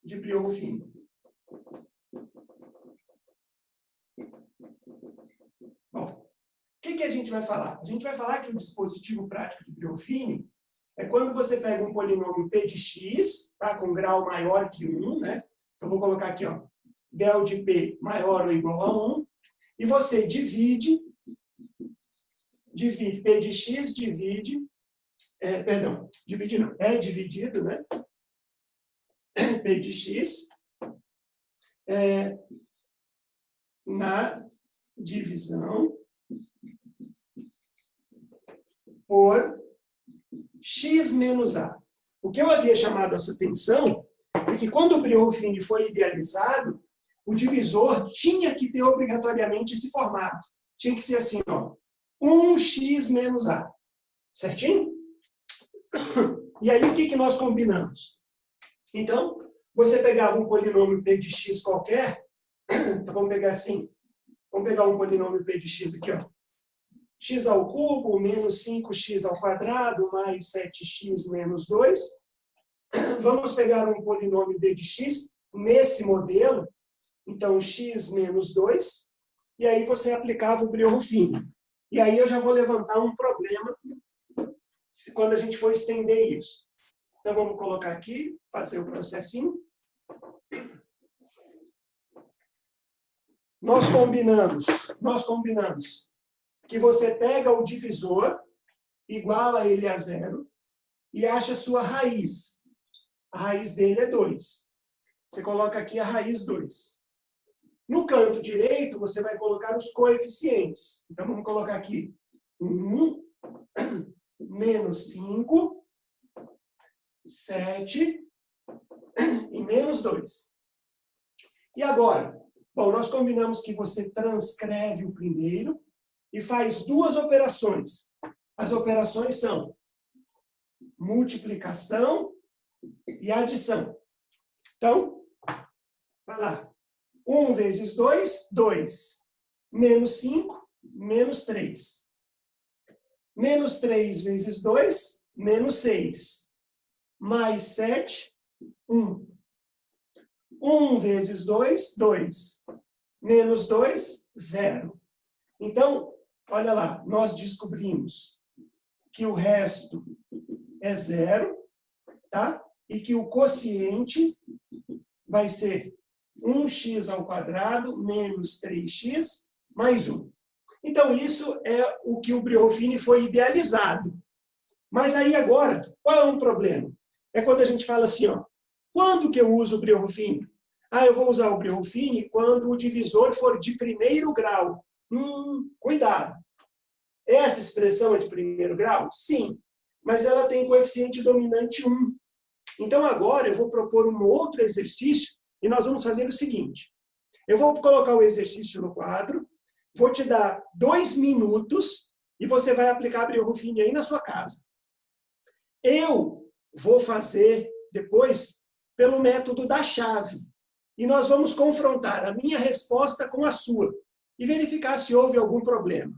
de Brioufini. Bom, o que a gente vai falar? A gente vai falar que o dispositivo prático de Brioufini é quando você pega um polinômio p de x, tá, com grau maior que 1, né? Então, vou colocar aqui, ó, del de p maior ou igual a 1, e você divide p de x, divide não, é dividido, né? P de x na divisão por x menos a. O que eu havia chamado a sua atenção é que quando o Brioufini foi idealizado, o divisor tinha que ter obrigatoriamente esse formato. Tinha que ser assim, ó, 1x menos a. Certinho? E aí, o que nós combinamos? Então, você pegava um polinômio p de x qualquer, então vamos pegar assim, vamos pegar um polinômio p de x aqui, ó, x ao cubo menos 5x ao quadrado mais 7x menos 2. Vamos pegar um polinômio d de x nesse modelo, então x menos 2, e aí você aplicava o Brioufini. E aí eu já vou levantar um problema quando a gente for estender isso. Então vamos colocar aqui, fazer o processinho. Nós combinamos que você pega o divisor, iguala ele a 0, e acha a sua raiz. A raiz dele é 2. Você coloca aqui a raiz 2. No canto direito, você vai colocar os coeficientes. Então, vamos colocar aqui 1, menos 5, 7 e menos 2. E agora? Bom, nós combinamos que você transcreve o primeiro e faz duas operações. As operações são multiplicação e adição. Então, vai lá. 1 vezes 2, 2. Menos 5, menos 3. Menos 3 vezes 2, menos 6. Mais 7, 1. 1 vezes 2, 2. Menos 2, 0. Então, olha lá, nós descobrimos que o resto é 0, tá? E que o quociente vai ser 1x ao quadrado menos 3x mais 1. Então, isso é o que o Brioufini foi idealizado. Mas aí agora, qual é um problema? É quando a gente fala assim, ó, quando que eu uso o Brioufini? Ah, eu vou usar o Brioufini quando o divisor for de primeiro grau. Cuidado. Essa expressão é de primeiro grau? Sim. Mas ela tem coeficiente dominante 1. Então, agora eu vou propor um outro exercício e nós vamos fazer o seguinte. Eu vou colocar o exercício no quadro, vou te dar 2 minutos e você vai aplicar a Brioufini aí na sua casa. Eu vou fazer depois pelo método da chave. E nós vamos confrontar a minha resposta com a sua e verificar se houve algum problema.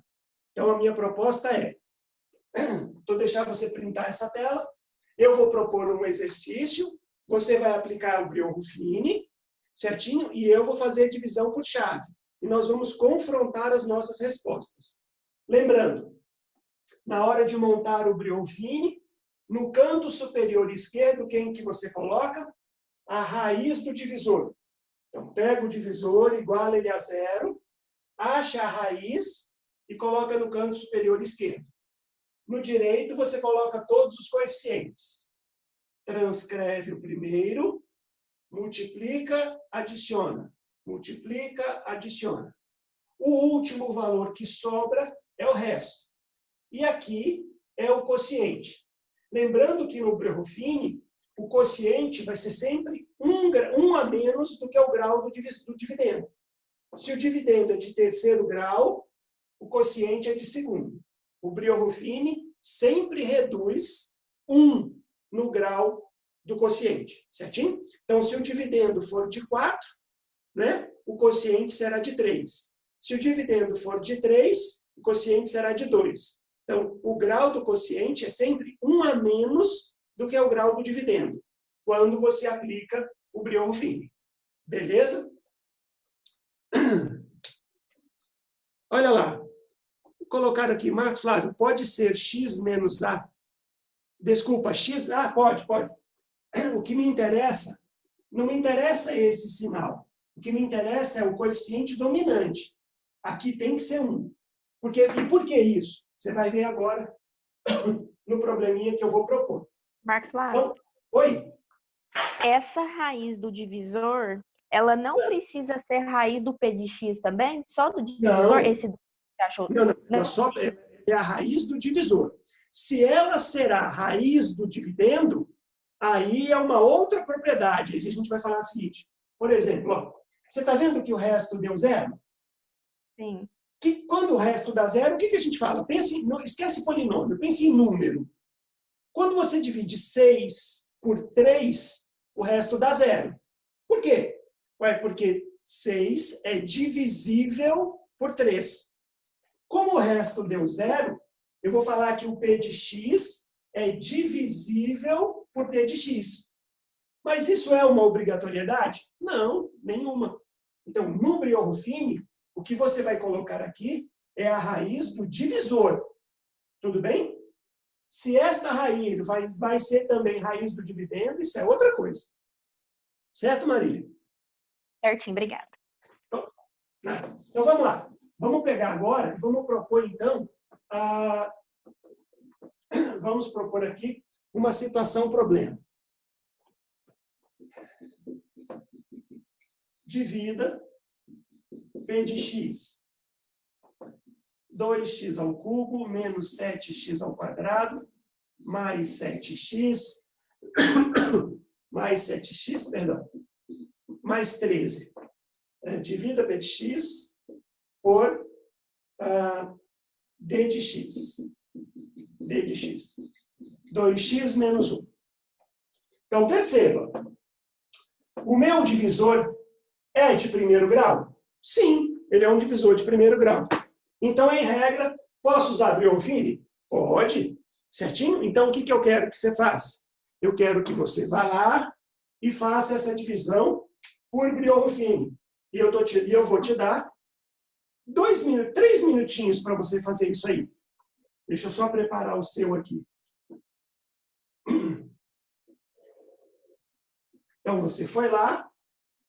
Então, a minha proposta é, vou deixar você printar essa tela, eu vou propor um exercício, você vai aplicar o Brioufini, certinho? E eu vou fazer a divisão por chave. E nós vamos confrontar as nossas respostas. Lembrando, na hora de montar o Brioufini, no canto superior esquerdo, quem que você coloca? A raiz do divisor. Então, pega o divisor, iguala ele a 0, acha a raiz e coloca no canto superior esquerdo. No direito, você coloca todos os coeficientes. Transcreve o primeiro, multiplica, adiciona. Multiplica, adiciona. O último valor que sobra é o resto. E aqui é o quociente. Lembrando que no Brioufini, o quociente vai ser sempre 1 a menos do que é o grau do dividendo. Se o dividendo é de terceiro grau, o quociente é de segundo. O Brioufini sempre reduz 1 no grau do quociente, certinho? Então, se o dividendo for de 4, né, o quociente será de 3. Se o dividendo for de 3, o quociente será de 2. Então, o grau do quociente é sempre 1 a menos do que é o grau do dividendo. quando você aplica o Briones-Fini. Beleza? Olha lá. Vou colocar aqui, Marcos Flávio, pode ser x menos a? Desculpa, x... Ah, pode. O que me interessa, não me interessa esse sinal. O que me interessa é o coeficiente dominante. Aqui tem que ser 1. E por que isso? Você vai ver agora no probleminha que eu vou propor. Marcos Flávio. Então, oi? Essa raiz do divisor, ela não precisa ser raiz do P de x também? Só do divisor? Não. Esse que você achou? Não. Ela só é a raiz do divisor. Se ela será raiz do dividendo, aí é uma outra propriedade. A gente vai falar o seguinte. Por exemplo, ó, você está vendo que o resto deu 0? Sim. Que quando o resto dá 0, o que a gente fala? Esquece polinômio, pense em número. Quando você divide 6 por 3, o resto dá 0. Por quê? Porque 6 é divisível por 3. Como o resto deu 0, eu vou falar que o P de x é divisível por D de x. Mas isso é uma obrigatoriedade? Não, nenhuma. Então, no Briones-Fini, o que você vai colocar aqui é a raiz do divisor. Tudo bem? Se esta raiz vai ser também raiz do dividendo, isso é outra coisa. Certo, Marília? Certinho, obrigada. Então, vamos lá. Vamos pegar agora, vamos propor, então, vamos propor aqui uma situação problema. Divida P de x. 2x ao cubo menos 7x ao quadrado mais 7x mais 7x, perdão, mais 13. Divida P de x por D de x. D de x. 2x menos 1. Então, perceba. O meu divisor é de primeiro grau? Sim, ele é um divisor de primeiro grau. Então, em regra, posso usar Briones-Fini? Pode. Certinho? Então, o que eu quero que você faça? Eu quero que você vá lá e faça essa divisão por Briones-Fini. E eu vou te dar 3 minutinhos para você fazer isso aí. Deixa eu só preparar o seu aqui. Então, você foi lá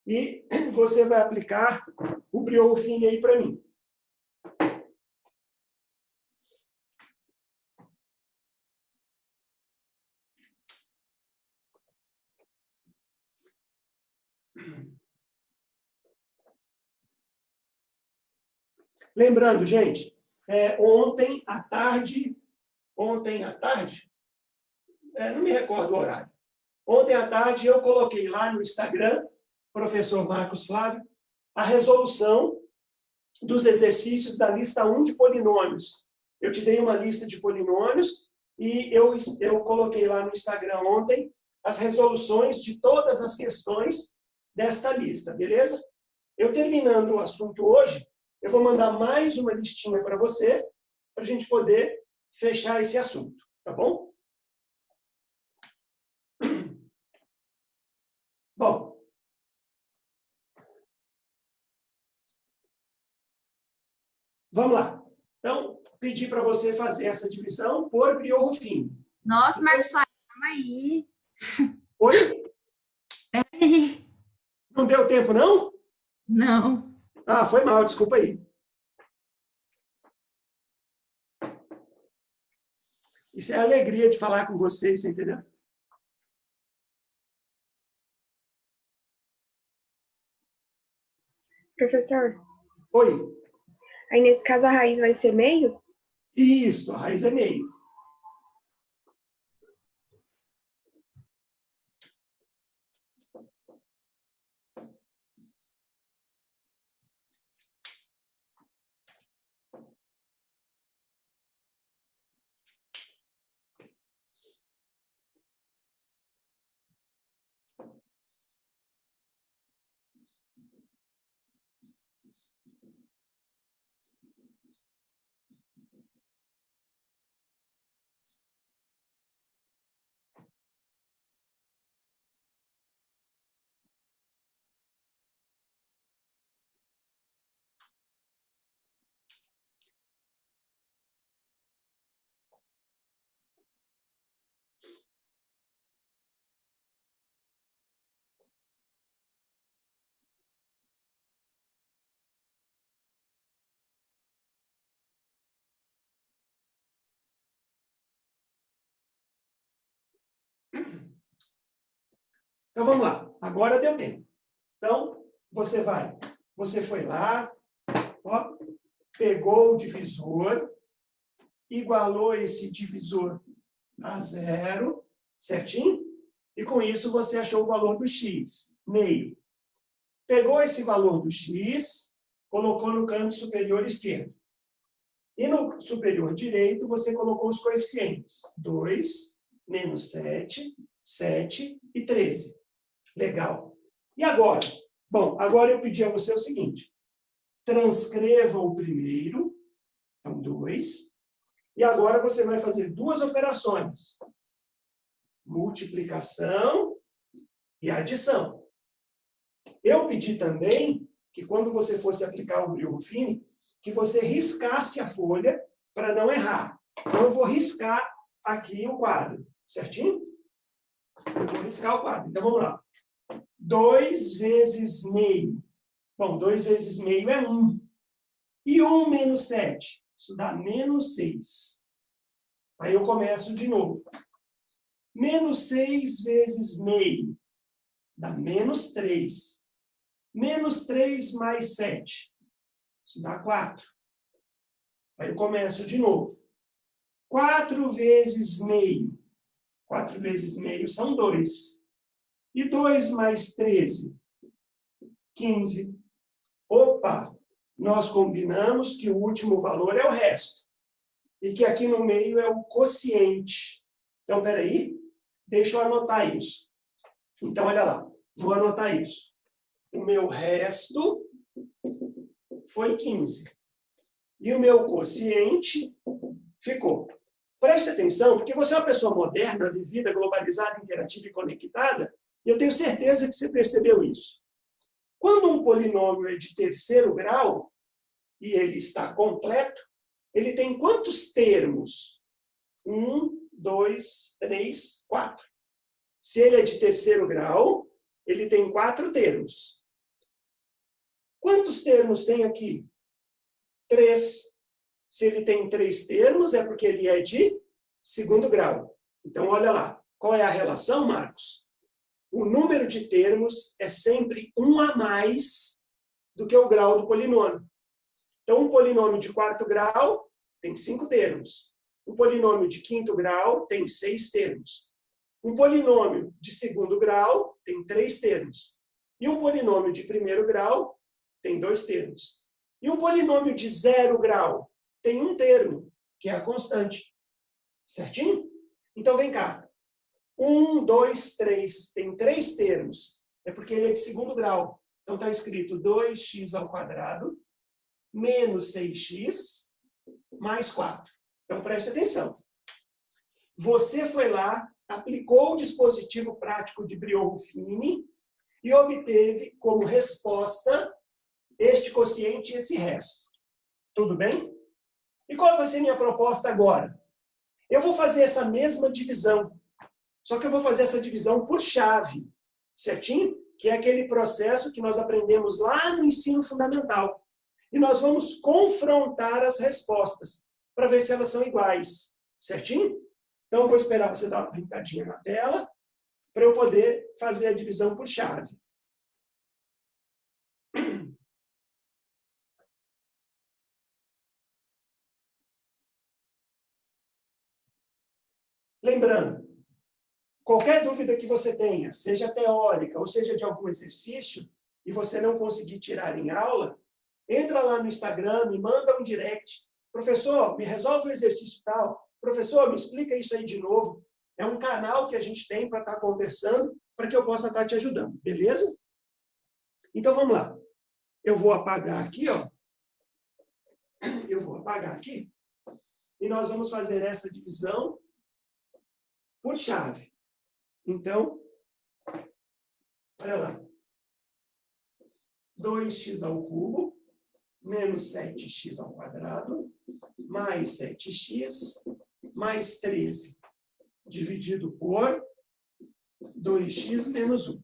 e você vai aplicar o Briones-Fini aí para mim. Lembrando, gente, ontem à tarde, não me recordo o horário. Ontem à tarde eu coloquei lá no Instagram, professor Marcos Flávio, a resolução dos exercícios da lista 1 de polinômios. Eu te dei uma lista de polinômios e eu coloquei lá no Instagram ontem as resoluções de todas as questões desta lista, beleza? Eu terminando o assunto hoje, eu vou mandar mais uma listinha para você, para a gente poder fechar esse assunto, tá bom? Bom, vamos lá. Então, pedi para você fazer essa divisão por Briones-Fini. Nossa, Marcos Flávio, calma aí. Oi? Peraí. Não deu tempo, não? Não. Ah, foi mal, desculpa aí. Isso é a alegria de falar com vocês, você entendeu? Professor, Oi. aí nesse caso a raiz vai ser meio? Isso, a raiz é meio. Então, vamos lá. Agora deu tempo. Então, você foi lá, ó, pegou o divisor, igualou esse divisor a 0, certinho? E com isso você achou o valor do x, meio. Pegou esse valor do x, colocou no canto superior esquerdo. E no superior direito, você colocou os coeficientes. 2, menos 7, 7 e 13. Legal. E agora? Bom, agora eu pedi a você o seguinte. Transcreva o primeiro, então 2. E agora você vai fazer duas operações. Multiplicação e adição. Eu pedi também que quando você fosse aplicar o Brio-Ruffini, que você riscasse a folha para não errar. Então, eu vou riscar aqui o quadro, certinho? Eu vou riscar o quadro. Então, vamos lá. 2 vezes meio. Bom, 2 vezes meio é 1. E 1 menos 7? Isso dá menos 6. Aí eu começo de novo. Menos 6 vezes meio dá menos 3. Menos 3 mais 7. Isso dá 4. Aí eu começo de novo. 4 vezes meio. 4 vezes meio são 2. E 2 mais 13? 15. Opa! Nós combinamos que o último valor é o resto. E que aqui no meio é o quociente. Então, espera aí. Deixa eu anotar isso. Então, olha lá. Vou anotar isso. O meu resto foi 15. E o meu quociente ficou. Preste atenção, porque você é uma pessoa moderna, vivida, globalizada, interativa e conectada, e eu tenho certeza que você percebeu isso. Quando um polinômio é de terceiro grau, e ele está completo, ele tem quantos termos? 1, 2, 3, 4. Se ele é de terceiro grau, ele tem 4 termos. Quantos termos tem aqui? 3. Se ele tem 3 termos, é porque ele é de segundo grau. Então, olha lá. Qual é a relação, Marcos? O número de termos é sempre 1 a mais do que o grau do polinômio. Então, um polinômio de quarto grau tem 5 termos. Um polinômio de quinto grau tem 6 termos. Um polinômio de segundo grau tem 3 termos. E um polinômio de primeiro grau tem 2 termos. E um polinômio de 0 grau tem 1 termo, que é a constante. Certinho? Então, vem cá. 1, 2, 3 tem 3 termos. É porque ele é de segundo grau. Então, está escrito 2x² menos 6x mais 4. Então, preste atenção. Você foi lá, aplicou o dispositivo prático de Brio-Ruffini e obteve como resposta este quociente e esse resto. Tudo bem? E qual vai ser a minha proposta agora? Eu vou fazer essa mesma divisão, só que eu vou fazer essa divisão por chave, certinho? Que é aquele processo que nós aprendemos lá no ensino fundamental. E nós vamos confrontar as respostas para ver se elas são iguais, certinho? Então, eu vou esperar você dar uma pintadinha na tela para eu poder fazer a divisão por chave. Lembrando, qualquer dúvida que você tenha, seja teórica ou seja de algum exercício, e você não conseguir tirar em aula, entra lá no Instagram, me manda um direct. Professor, me resolve o exercício tal. Professor, me explica isso aí de novo. É um canal que a gente tem para estar conversando, para que eu possa estar te ajudando, beleza? Então, vamos lá. Eu vou apagar aqui, ó. Eu vou apagar aqui. E nós vamos fazer essa divisão por chave. Então, olha lá. 2x² menos 7x² mais 7x mais 13 dividido por 2x menos 1.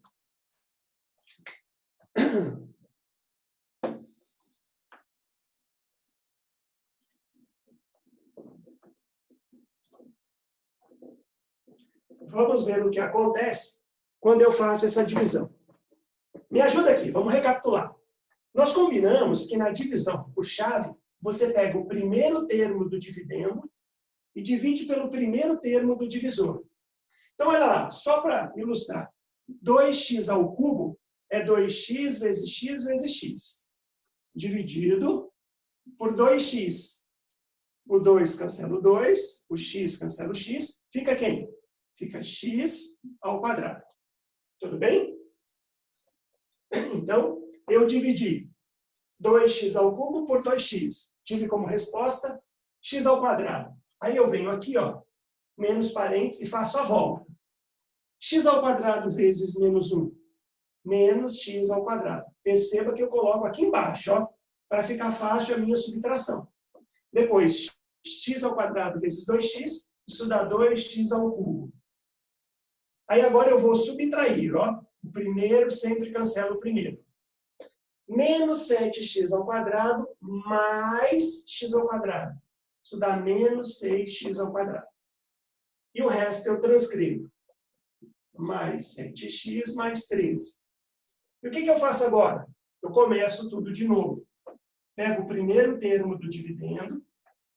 Vamos ver o que acontece quando eu faço essa divisão. Me ajuda aqui, vamos recapitular. Nós combinamos que na divisão por chave, você pega o primeiro termo do dividendo e divide pelo primeiro termo do divisor. Então, olha lá, só para ilustrar. 2x ao cubo é 2x vezes x, dividido por 2x. O 2 cancela o 2, o x cancela o x, fica quem? Fica x ao quadrado. Tudo bem? Então, eu dividi 2x ao cubo por 2x. Tive como resposta x ao quadrado. Aí eu venho aqui, ó, menos parênteses, e faço a volta. X ao quadrado vezes menos 1, menos x ao quadrado. Perceba que eu coloco aqui embaixo, ó, para ficar fácil a minha subtração. Depois, x ao quadrado vezes 2x, isso dá 2x ao cubo. Aí agora eu vou subtrair, ó. O primeiro sempre cancela o primeiro. Menos 7x ao quadrado mais x ao quadrado. Isso dá menos 6x ao quadrado. E o resto eu transcrevo. Mais 7x mais 13. E o que eu faço agora? Eu começo tudo de novo. Pego o primeiro termo do dividendo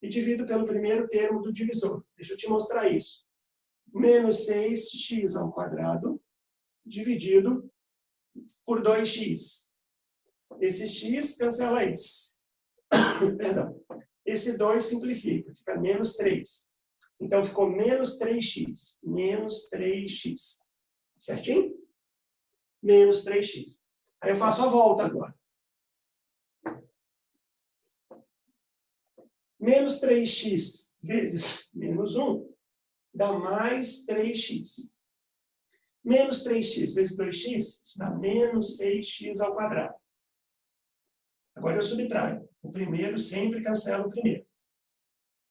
e divido pelo primeiro termo do divisor. Deixa eu te mostrar isso. Menos 6x ao quadrado dividido por 2x. Esse x cancela esse. Perdão. Esse 2 simplifica, fica menos 3. Então, ficou menos 3x. Menos 3x. Certinho? Menos 3x. Aí eu faço a volta agora. Menos 3x vezes menos 1 dá mais 3x. Menos 3x vezes 2x, isso dá menos 6x ao quadrado. Agora eu subtraio. O primeiro sempre cancela o primeiro.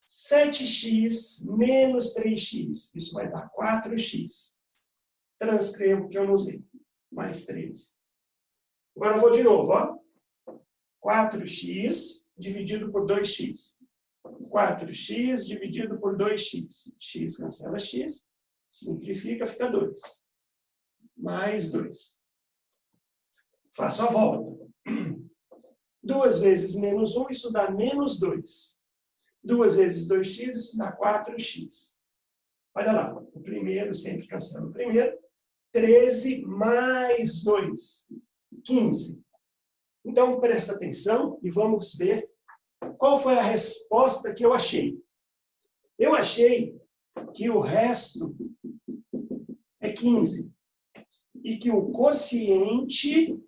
7x menos 3x, isso vai dar 4x. Transcrevo o que eu não usei. Mais 13. Agora eu vou de novo, ó. 4x dividido por 2x. 4x dividido por 2x. X cancela x. Simplifica, fica 2. Mais 2. Faço a volta. 2 vezes menos 1, isso dá menos 2. 2 vezes 2x, isso dá 4x. Olha lá, o primeiro sempre cancela o primeiro. 13 mais 2, 15. Então, presta atenção e vamos ver qual foi a resposta que eu achei. Eu achei que o resto é 15. E que o quociente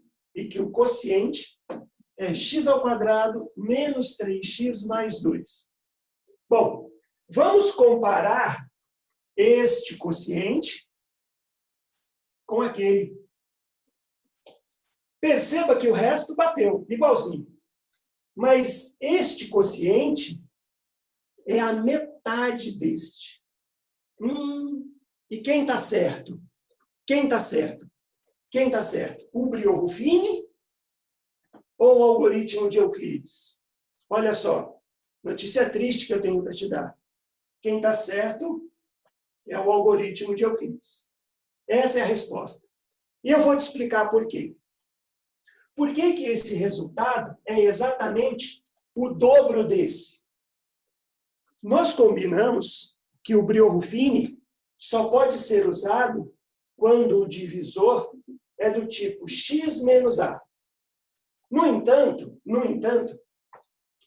é x ao quadrado menos 3x mais 2. Bom, vamos comparar este quociente com aquele. Perceba que o resto bateu, igualzinho. Mas este quociente é a metade deste. E quem está certo? Quem está certo? Quem está certo? O Brio-Ruffini ou o algoritmo de Euclides? Olha só, notícia triste que eu tenho para te dar. Quem está certo é o algoritmo de Euclides. Essa é a resposta. E eu vou te explicar por quê. Por que que esse resultado é exatamente o dobro desse? Nós combinamos que o Brio-Ruffini só pode ser usado quando o divisor é do tipo x menos a. No entanto,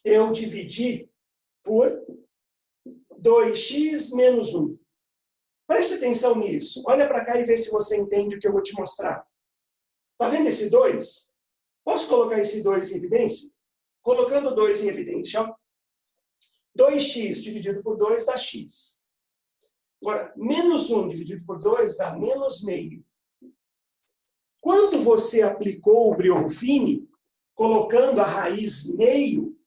eu dividi por 2x menos 1. Preste atenção nisso. Olha para cá e vê se você entende o que eu vou te mostrar. Está vendo esse 2? Posso colocar esse 2 em evidência? Colocando 2 em evidência, ó. 2x dividido por 2 dá x. Agora, menos 1 dividido por 2 dá menos meio. Quando você aplicou o Brio-Ruffini, colocando a raiz meio,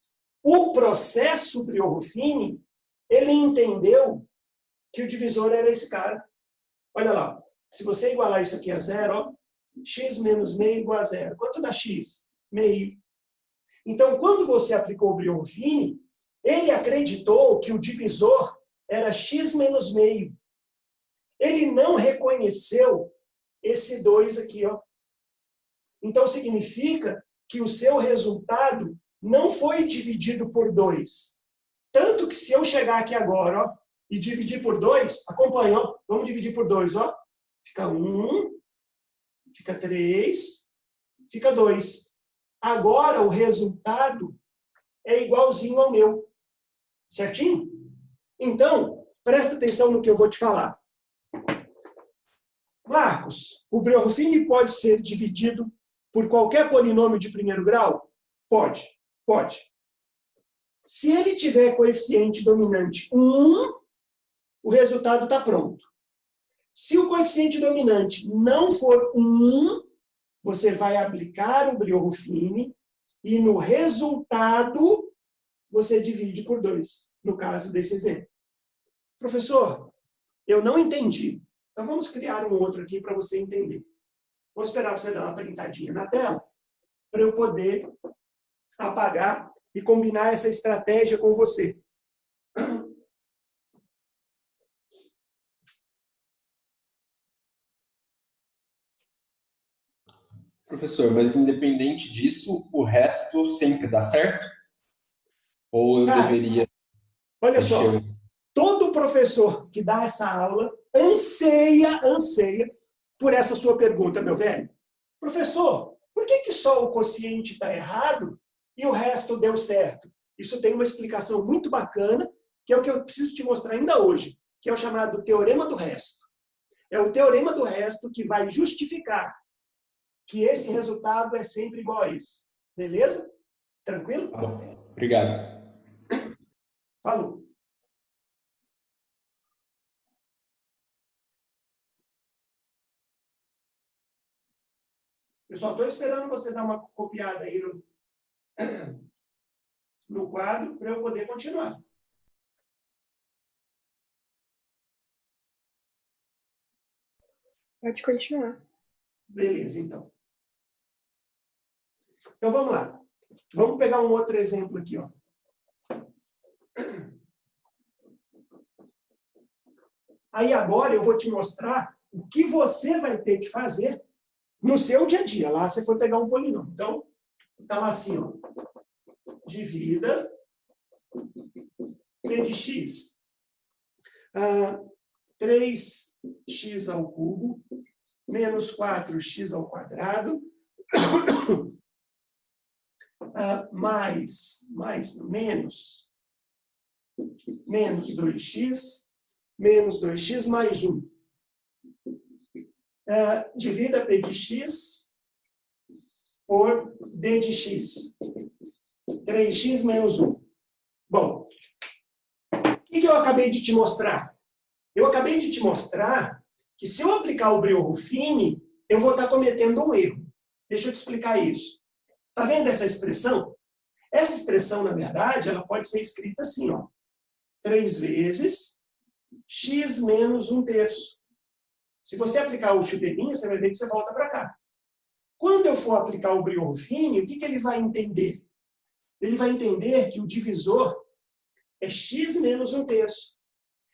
o processo Brio-Ruffini, ele entendeu que o divisor era esse cara. Olha lá, se você igualar isso aqui a zero, ó, x menos meio igual a zero. Quanto dá x? Meio. Então, quando você aplicou o Brio-Ruffini, ele acreditou que o divisor era x menos meio. Ele não reconheceu esse 2 aqui, ó. Então, significa que o seu resultado não foi dividido por 2. Tanto que se eu chegar aqui agora, ó, e dividir por 2, acompanha, ó. Vamos dividir por 2, ó. Fica 1, fica 3, fica 2. Agora, o resultado é igualzinho ao meu. Certinho? Então, presta atenção no que eu vou te falar. Marcos, o Breuer-Fini pode ser dividido por qualquer polinômio de primeiro grau? Pode, pode. Se ele tiver coeficiente dominante 1, o resultado está pronto. Se o coeficiente dominante não for 1, você vai aplicar o Breuer-Fini e no resultado você divide por 2, no caso desse exemplo. Professor, eu não entendi. Então vamos criar um outro aqui para você entender. Vou esperar você dar uma printadinha na tela para eu poder apagar e combinar essa estratégia com você. Professor, mas independente disso, o resto sempre dá certo? Ou eu deveria... Olha só, todo professor que dá essa aula anseia por essa sua pergunta, meu velho. Professor, por que só o quociente está errado e o resto deu certo? Isso tem uma explicação muito bacana, que é o que eu preciso te mostrar ainda hoje, que é o chamado teorema do resto. É o teorema do resto que vai justificar que esse resultado é sempre igual a esse. Beleza? Tranquilo? Tá bom. Obrigado. Falou. Eu só estou esperando você dar uma copiada aí no quadro para eu poder continuar. Pode continuar. Beleza, então. Então, vamos lá. Vamos pegar um outro exemplo aqui, ó. Aí, agora, eu vou te mostrar o que você vai ter que fazer no seu dia a dia. Lá, você for pegar um polinômio. Então, está lá assim, ó. Divida P de x. 3x ao cubo menos 4x ao quadrado menos 2x menos 2x mais 1. Divida P de x por D de x. 3x menos 1. Bom, o que eu acabei de te mostrar? Eu acabei de te mostrar que se eu aplicar o Breuer-Fini, eu vou estar cometendo um erro. Deixa eu te explicar isso. Está vendo essa expressão? Essa expressão, na verdade, ela pode ser escrita assim, ó. 3 vezes x menos 1/3. Se você aplicar o chupelinho, você vai ver que você volta para cá. Quando eu for aplicar o Breuer-Fini, o que ele vai entender? Ele vai entender que o divisor é x menos 1/3.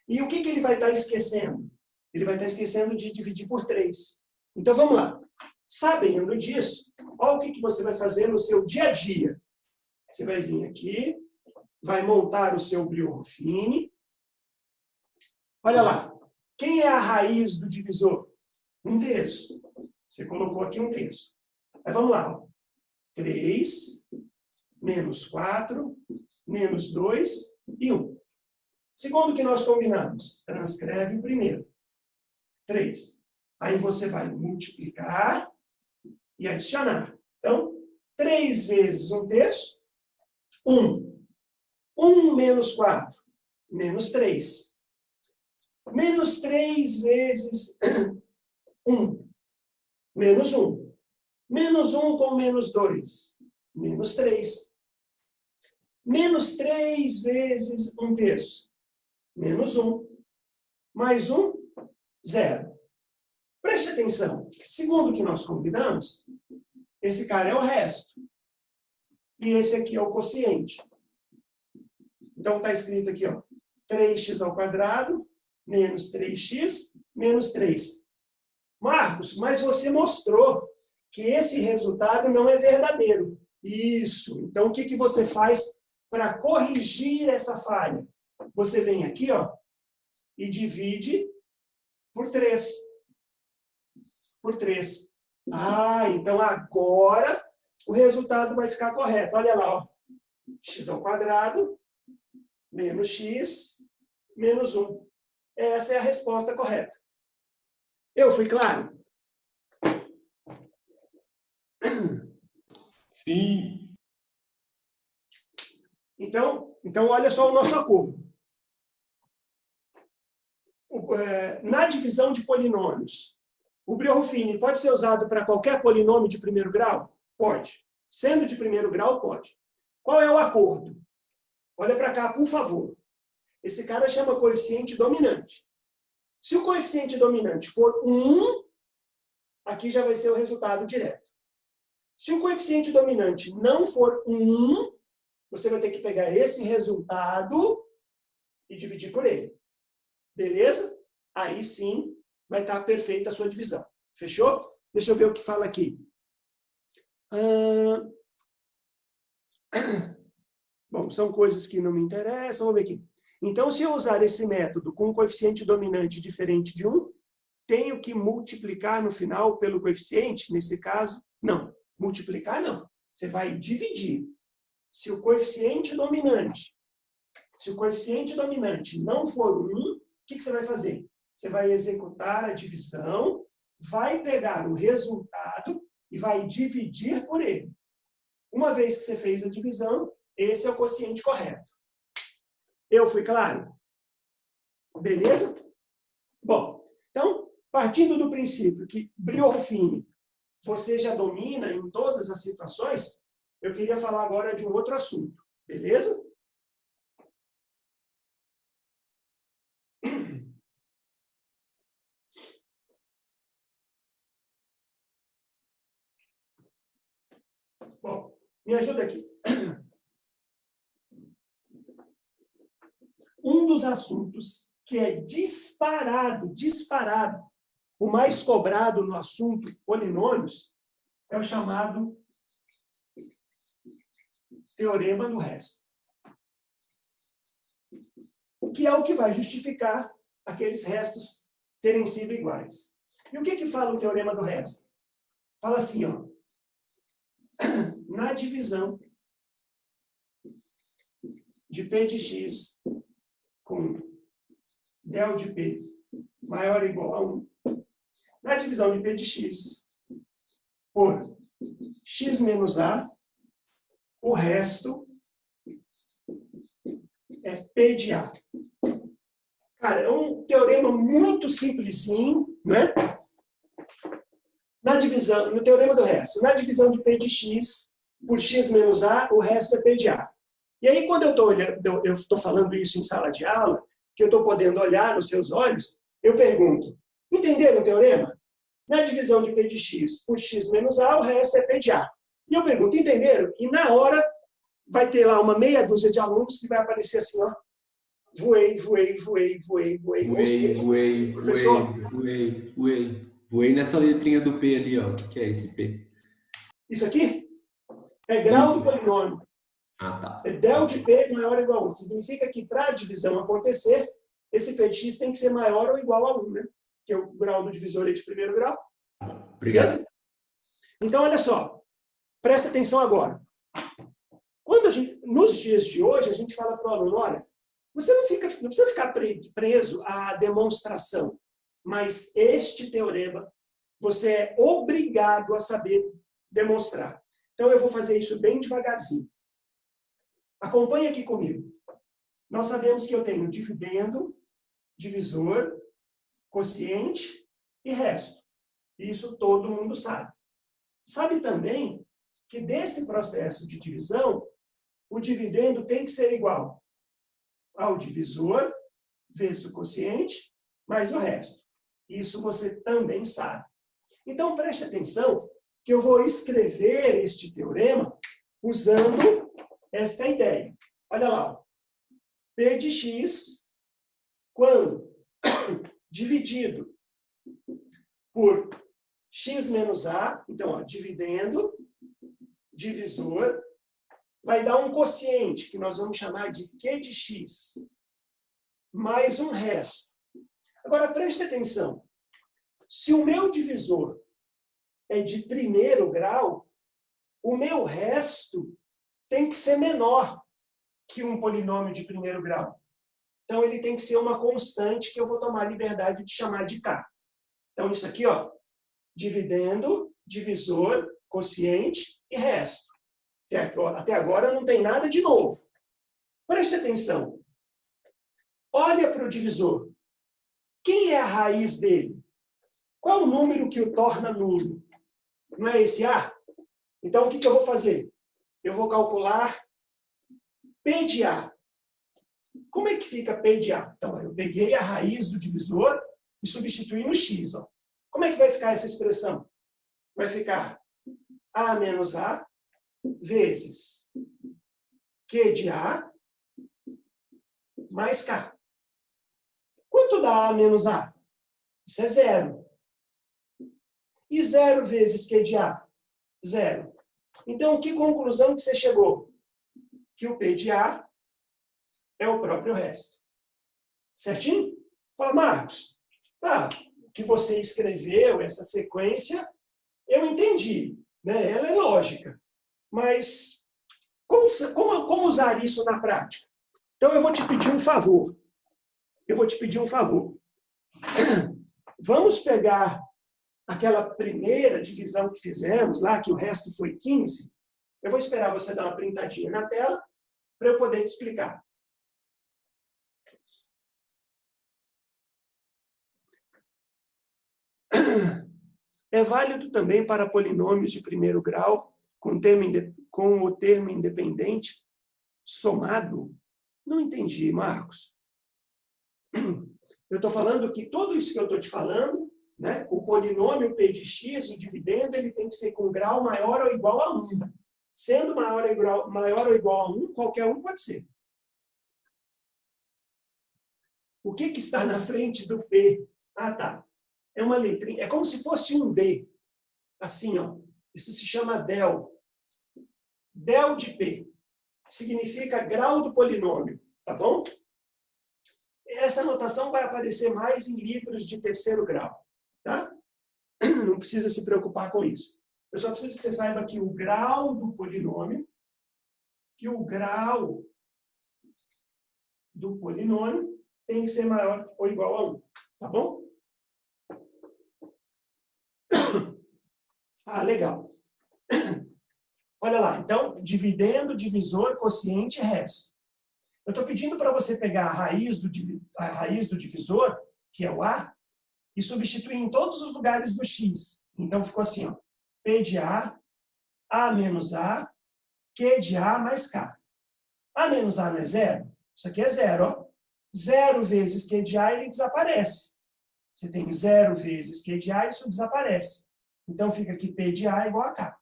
E o que ele vai estar esquecendo? Ele vai estar esquecendo de dividir por 3. Então, vamos lá. Sabendo disso, olha o que você vai fazer no seu dia a dia. Você vai vir aqui, vai montar o seu Breuer-Fini. Olha lá. Quem é a raiz do divisor? 1/3. Você colocou aqui 1/3. Aí vamos lá. 3, menos 4, menos 2 e 1. Segundo o que nós combinamos, transcreve o primeiro. 3. Aí você vai multiplicar e adicionar. Então, 3 vezes 1/3, 1. 1 menos 4, menos 3. Menos 3 vezes 1, menos 1. Menos 1 com menos 2, menos 3. Menos 3 vezes 1/3, menos 1. Mais 1, 0. Preste atenção. Segundo o que nós combinamos, esse cara é o resto. E esse aqui é o quociente. Então, está escrito aqui, ó, 3x ao quadrado, menos 3x, menos 3. Marcos, mas você mostrou que esse resultado não é verdadeiro. Isso. Então, o que você faz para corrigir essa falha? Você vem aqui, ó, e divide por 3. Por 3. Ah, então agora o resultado vai ficar correto. Olha lá, ó. X² menos x menos 1. Essa é a resposta correta. Eu fui claro? Sim. Então olha só o nosso acordo. Na divisão de polinômios, o Brio-Ruffini pode ser usado para qualquer polinômio de primeiro grau? Pode. Sendo de primeiro grau, pode. Qual é o acordo? Olha para cá, por favor. Esse cara chama coeficiente dominante. Se o coeficiente dominante for 1, aqui já vai ser o resultado direto. Se o coeficiente dominante não for 1, você vai ter que pegar esse resultado e dividir por ele. Beleza? Aí sim vai estar perfeita a sua divisão. Fechou? Deixa eu ver o que fala aqui. Bom, são coisas que não me interessam. Vamos ver aqui. Então, se eu usar esse método com um coeficiente dominante diferente de 1, tenho que multiplicar no final pelo coeficiente? Nesse caso, não. Multiplicar, não. Você vai dividir. Se o coeficiente dominante não for 1, o que você vai fazer? Você vai executar a divisão, vai pegar o resultado e vai dividir por ele. Uma vez que você fez a divisão, esse é o quociente correto. Eu fui claro? Beleza? Bom, então, partindo do princípio que Brio-Ruffini você já domina em todas as situações, eu queria falar agora de um outro assunto. Beleza? Bom, me ajuda aqui. Um dos assuntos que é disparado, o mais cobrado no assunto polinômios, é o chamado teorema do resto. Que é o que vai justificar aqueles restos terem sido iguais. E o que fala o teorema do resto? Fala assim, ó. Na divisão de P de x com del de P maior ou igual a 1, na divisão de P de x por x menos a, o resto é P de A. Cara, é um teorema muito simplesinho, né? Na divisão, no teorema do resto, na divisão de P de x por x menos a, o resto é P de A. E aí, quando eu estou falando isso em sala de aula, que eu estou podendo olhar nos seus olhos, eu pergunto, entenderam o teorema? Na divisão de P de x por x menos a, o resto é P de A. E eu pergunto, entenderam? E na hora, vai ter lá uma meia dúzia de alunos que vai aparecer assim, ó. Voei. Voei nessa letrinha do P ali, ó. O que é esse P? Isso aqui é grau do polinômio. Ah, tá. É del de P maior ou igual a 1. Significa que para a divisão acontecer, esse P de x tem que ser maior ou igual a 1, né? Que é o grau do divisor de primeiro grau. Obrigado. Então, olha só. Presta atenção agora. Nos dias de hoje, a gente fala para o aluno, olha, você não precisa ficar preso à demonstração, mas este teorema você é obrigado a saber demonstrar. Então, eu vou fazer isso bem devagarzinho. Acompanhe aqui comigo. Nós sabemos que eu tenho dividendo, divisor, quociente e resto. Isso todo mundo sabe. Sabe também que desse processo de divisão, o dividendo tem que ser igual ao divisor vezes o quociente mais o resto. Isso você também sabe. Então, preste atenção que eu vou escrever este teorema usando esta ideia. Olha lá. P de x, quando dividido por x menos a. Então, ó, dividendo, divisor, vai dar um quociente, que nós vamos chamar de Q de x, mais um resto. Agora, preste atenção. Se o meu divisor é de primeiro grau, o meu resto tem que ser menor que um polinômio de primeiro grau. Então, ele tem que ser uma constante que eu vou tomar a liberdade de chamar de k. Então, isso aqui, ó, dividendo, divisor, quociente e resto. Até agora não tem nada de novo. Preste atenção. Olha para o divisor. Quem é a raiz dele? Qual é o número que o torna nulo? Não é esse A? Então, o que eu vou fazer? Eu vou calcular P de A. Como é que fica P de A? Então, eu peguei a raiz do divisor e substituí no x. Ó. Como é que vai ficar essa expressão? Vai ficar A menos A vezes Q de A mais K. Quanto dá A menos A? Isso é zero. E zero vezes Q de A? Zero. Então, que conclusão que você chegou? Que o P de A é o próprio resto. Certinho? Fala, Marcos, tá, o que você escreveu, essa sequência, eu entendi, né? Ela é lógica. Mas como usar isso na prática? Então, eu vou te pedir um favor. Vamos pegar aquela primeira divisão que fizemos lá, que o resto foi 15. Eu vou esperar você dar uma printadinha na tela para eu poder te explicar. É válido também para polinômios de primeiro grau com o termo independente somado? Não entendi, Marcos. Eu estou falando que tudo isso que eu estou te falando, né, o polinômio P de x, o dividendo, ele tem que ser com grau maior ou igual a 1. Sendo maior ou igual a 1, qualquer um pode ser. O que está na frente do P? Ah, tá. É uma letrinha. É como se fosse um D. Assim, ó. Isso se chama del. Del de P. Significa grau do polinômio. Tá bom? Essa notação vai aparecer mais em livros de terceiro grau. Tá? Não precisa se preocupar com isso. Eu só preciso que você saiba que o grau do polinômio, tem que ser maior ou igual a 1. Tá bom? Ah, legal. Olha lá, então, dividendo, divisor, quociente e resto. Eu estou pedindo para você pegar a raiz do divisor, que é o A, e substituir em todos os lugares do x. Então, ficou assim, ó. P de A menos A, Q de A mais K. A menos A não é zero? Isso aqui é zero, ó. Zero vezes Q de A, ele desaparece. Você tem zero vezes Q de A, isso desaparece. Então, fica aqui P de A igual a K.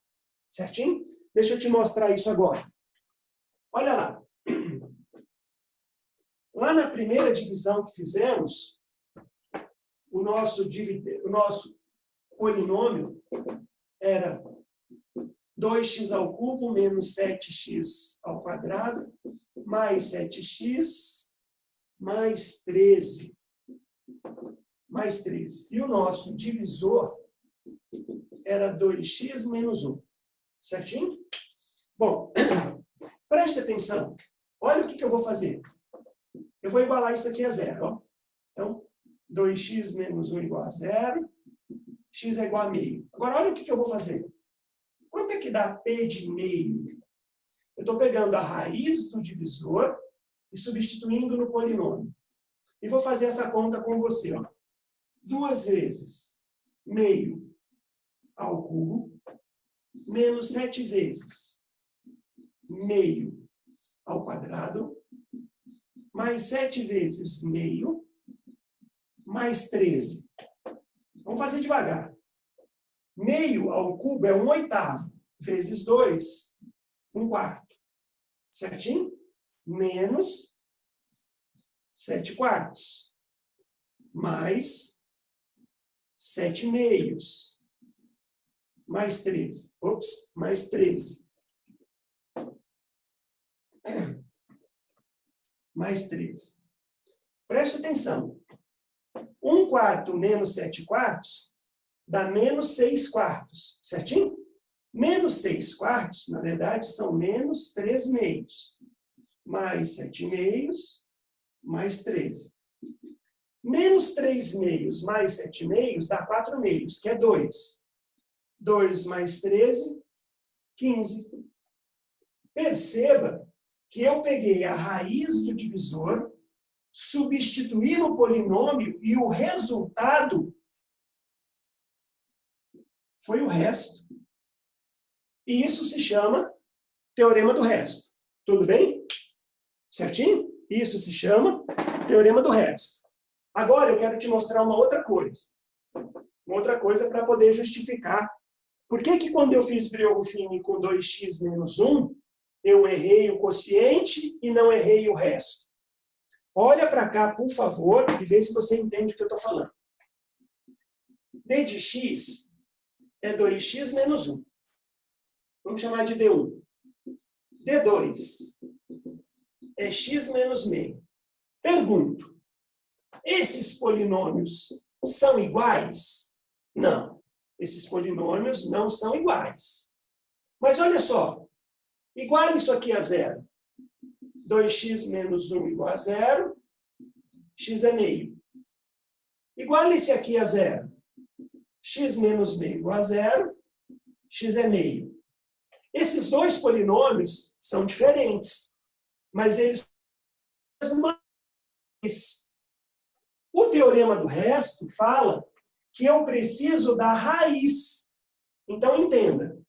Certinho? Deixa eu te mostrar isso agora. Olha lá. Lá na primeira divisão que fizemos, o nosso polinômio era 2x ao cubo menos 7x ao quadrado mais 7x mais 13. Mais 13. E o nosso divisor era 2x menos 1. Certinho? Bom, preste atenção. Olha o que eu vou fazer. Eu vou igualar isso aqui a zero. Ó. Então, 2x menos 1 igual a zero. X é igual a meio. Agora, olha o que eu vou fazer. Quanto é que dá P de meio? Eu estou pegando a raiz do divisor e substituindo no polinômio. E vou fazer essa conta com você. Ó. 2 vezes meio ao cubo menos 7 vezes meio ao quadrado mais 7 vezes meio mais 13. Vamos fazer devagar. Meio ao cubo é 1/8 vezes 2, 1/4. Certinho? Menos 7/4. Mais 7 meios. Mais 13. Ops, mais 13. Mais 13. Preste atenção. 1/4 menos 7/4 dá menos 6/4. Certinho? Menos 6/4, na verdade, são menos 3 meios. Mais 7 meios, mais 13. Menos 3 meios mais 7 meios dá 4 meios, que é 2. 2 mais 13, 15. Perceba que eu peguei a raiz do divisor, substituí no polinômio e o resultado foi o resto. E isso se chama teorema do resto. Tudo bem? Certinho? Isso se chama teorema do resto. Agora eu quero te mostrar uma outra coisa. Uma outra coisa para poder justificar. Por que quando eu fiz Briones-Fini com 2x menos 1, eu errei o quociente e não errei o resto? Olha para cá, por favor, e vê se você entende o que eu estou falando. D de x é 2x menos 1. Vamos chamar de D1. D2 é x menos meio. Pergunto, esses polinômios são iguais? Não, esses polinômios não são iguais. Mas olha só, igual isso aqui a zero. 2x menos 1 igual a zero, x é meio. Igual esse aqui a zero. X menos meio igual a zero, x é meio. Esses dois polinômios são diferentes, mas eles são o teorema do resto fala que eu preciso da raiz. Então, entenda.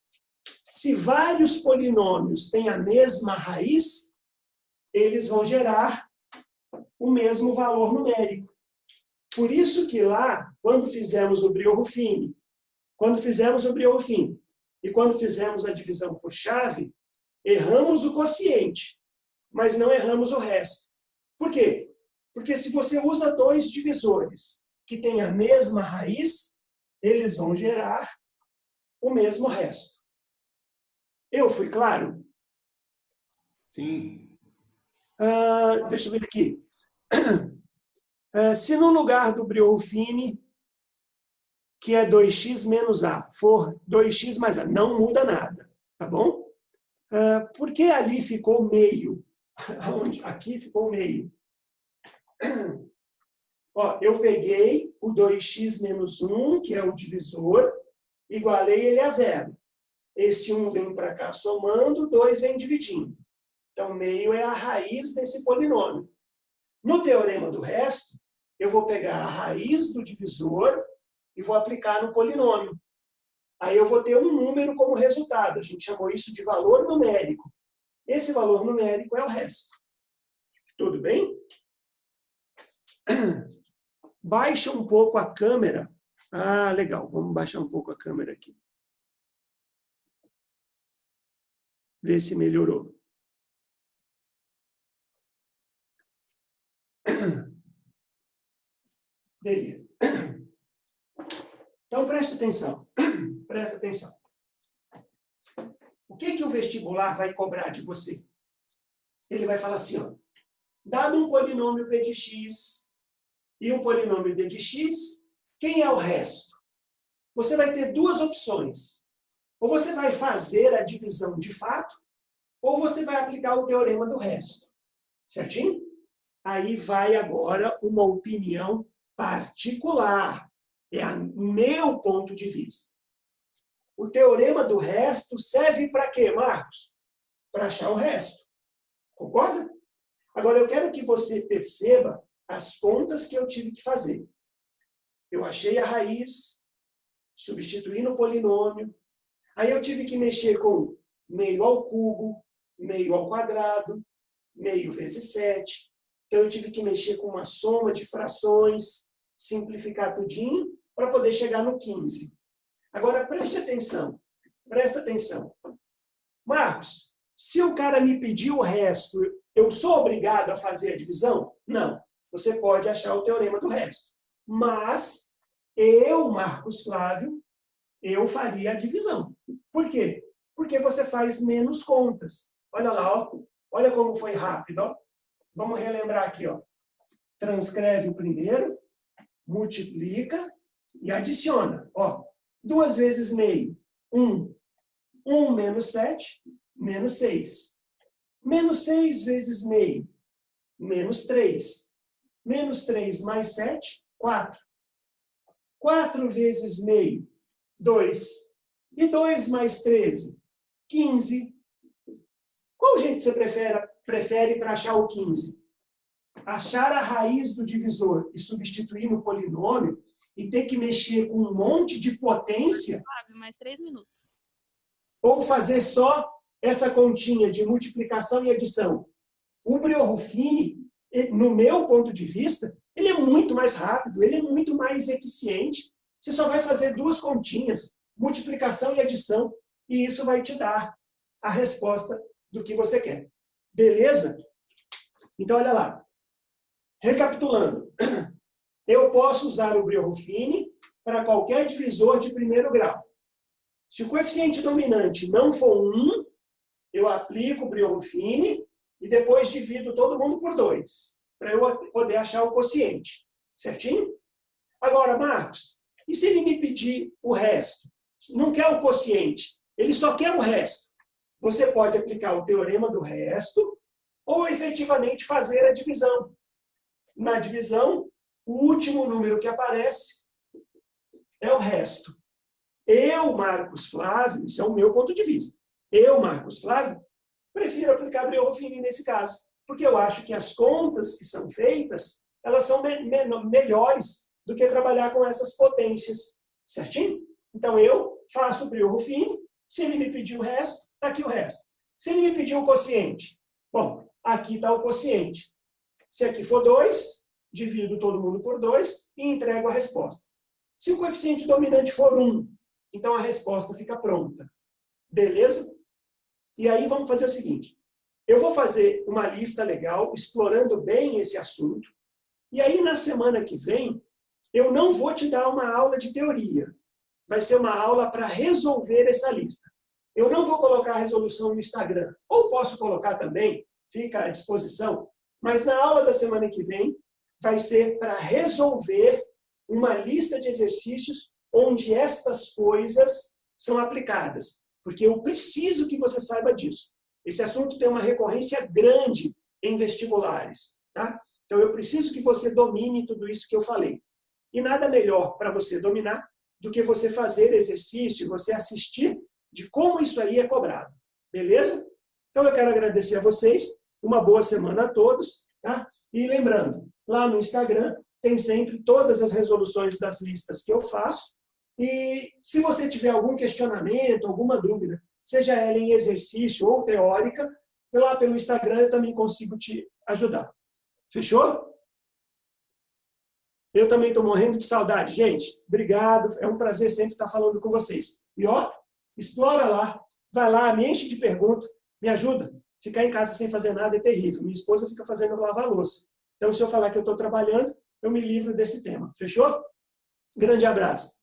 Se vários polinômios têm a mesma raiz, eles vão gerar o mesmo valor numérico. Por isso que lá, quando fizemos o Briones-Fini, e quando fizemos a divisão por chave, erramos o quociente, mas não erramos o resto. Por quê? Porque se você usa dois divisores que têm a mesma raiz, eles vão gerar o mesmo resto. Eu fui claro? Sim. Deixa eu ver aqui. Se no lugar do Briones-Fini, que é 2x menos a, for 2x mais a, não muda nada, tá bom? Por que ali ficou meio? Aqui ficou meio. Ó, eu peguei o 2x menos 1, que é o divisor, igualei ele a zero. Esse 1 vem para cá somando, o 2 vem dividindo. Então, meio é a raiz desse polinômio. No teorema do resto, eu vou pegar a raiz do divisor e vou aplicar no polinômio. Aí eu vou ter um número como resultado. A gente chamou isso de valor numérico. Esse valor numérico é o resto. Tudo bem? Baixa um pouco a câmera. Ah, legal. Vamos baixar um pouco a câmera aqui. Ver se melhorou. Beleza. Então, preste atenção. Presta atenção. O que o vestibular vai cobrar de você? Ele vai falar assim, ó, dado um polinômio p de x e um polinômio d de x, quem é o resto? Você vai ter duas opções. Ou você vai fazer a divisão de fato, ou você vai aplicar o teorema do resto. Certinho? Aí vai agora uma opinião particular. É o meu ponto de vista. O teorema do resto serve para quê, Marcos? Para achar o resto. Concorda? Agora, eu quero que você perceba as contas que eu tive que fazer. Eu achei a raiz, substituí no polinômio, aí eu tive que mexer com meio ao cubo, meio ao quadrado, meio vezes 7. Então, eu tive que mexer com uma soma de frações, simplificar tudinho, para poder chegar no 15. Agora, preste atenção. Presta atenção. Marcos, se o cara me pedir o resto, eu sou obrigado a fazer a divisão? Não. Você pode achar o teorema do resto. Mas Eu, Marcos Flávio, eu faria a divisão. Por quê? Porque você faz menos contas. Olha lá, ó. Olha como foi rápido. Ó. Vamos relembrar aqui. Ó. Transcreve o primeiro, multiplica e adiciona. Ó. 2 vezes meio, 1. 1 menos 7, menos 6. Menos 6 vezes meio, menos 3. Menos 3 mais 7, 4. 4 vezes meio, 2. E 2 mais 13, 15. Qual jeito você prefere para achar o 15? Achar a raiz do divisor e substituir no polinômio e ter que mexer com um monte de potência? Mais 3 minutos. Ou fazer só essa continha de multiplicação e adição? O Brio-Ruffini, no meu ponto de vista, ele é muito mais rápido, ele é muito mais eficiente. Você só vai fazer 2 continhas, multiplicação e adição, e isso vai te dar a resposta do que você quer. Beleza? Então, olha lá. Recapitulando. Eu posso usar o Brio-Ruffini para qualquer divisor de primeiro grau. Se o coeficiente dominante não for 1, eu aplico o Brio-Ruffini e depois divido todo mundo por 2, para eu poder achar o quociente. Certinho? Agora, Marcos, e se ele me pedir o resto? Não quer o quociente, ele só quer o resto. Você pode aplicar o teorema do resto ou efetivamente fazer a divisão. Na divisão, o último número que aparece é o resto. Eu, Marcos Flávio, isso é o meu ponto de vista. Eu, Marcos Flávio, prefiro aplicar Brio-Ruffini nesse caso, porque eu acho que as contas que são feitas, elas são melhores do que trabalhar com essas potências. Certinho? Então, eu faço o Brio-Ruffini. Se ele me pedir o resto, está aqui o resto. Se ele me pedir o quociente, bom, aqui está o quociente. Se aqui for 2, divido todo mundo por 2 e entrego a resposta. Se o coeficiente dominante for 1, então a resposta fica pronta. Beleza? E aí vamos fazer o seguinte. Eu vou fazer uma lista legal, explorando bem esse assunto. E aí, na semana que vem, eu não vou te dar uma aula de teoria. Vai ser uma aula para resolver essa lista. Eu não vou colocar a resolução no Instagram. Ou posso colocar também, fica à disposição. Mas na aula da semana que vem, vai ser para resolver uma lista de exercícios onde estas coisas são aplicadas. Porque eu preciso que você saiba disso. Esse assunto tem uma recorrência grande em vestibulares. Tá? Então, eu preciso que você domine tudo isso que eu falei. E nada melhor para você dominar do que você fazer exercício, você assistir de como isso aí é cobrado. Beleza? Então, eu quero agradecer a vocês. Uma boa semana a todos. Tá? E lembrando, lá no Instagram tem sempre todas as resoluções das listas que eu faço. E se você tiver algum questionamento, alguma dúvida, seja ela em exercício ou teórica, lá pelo Instagram eu também consigo te ajudar. Fechou? Eu também estou morrendo de saudade, gente. Obrigado, é um prazer sempre estar falando com vocês. E ó, explora lá, vai lá, me enche de perguntas, me ajuda. Ficar em casa sem fazer nada é terrível. Minha esposa fica fazendo lavar louça. Então, se eu falar que eu estou trabalhando, eu me livro desse tema. Fechou? Grande abraço.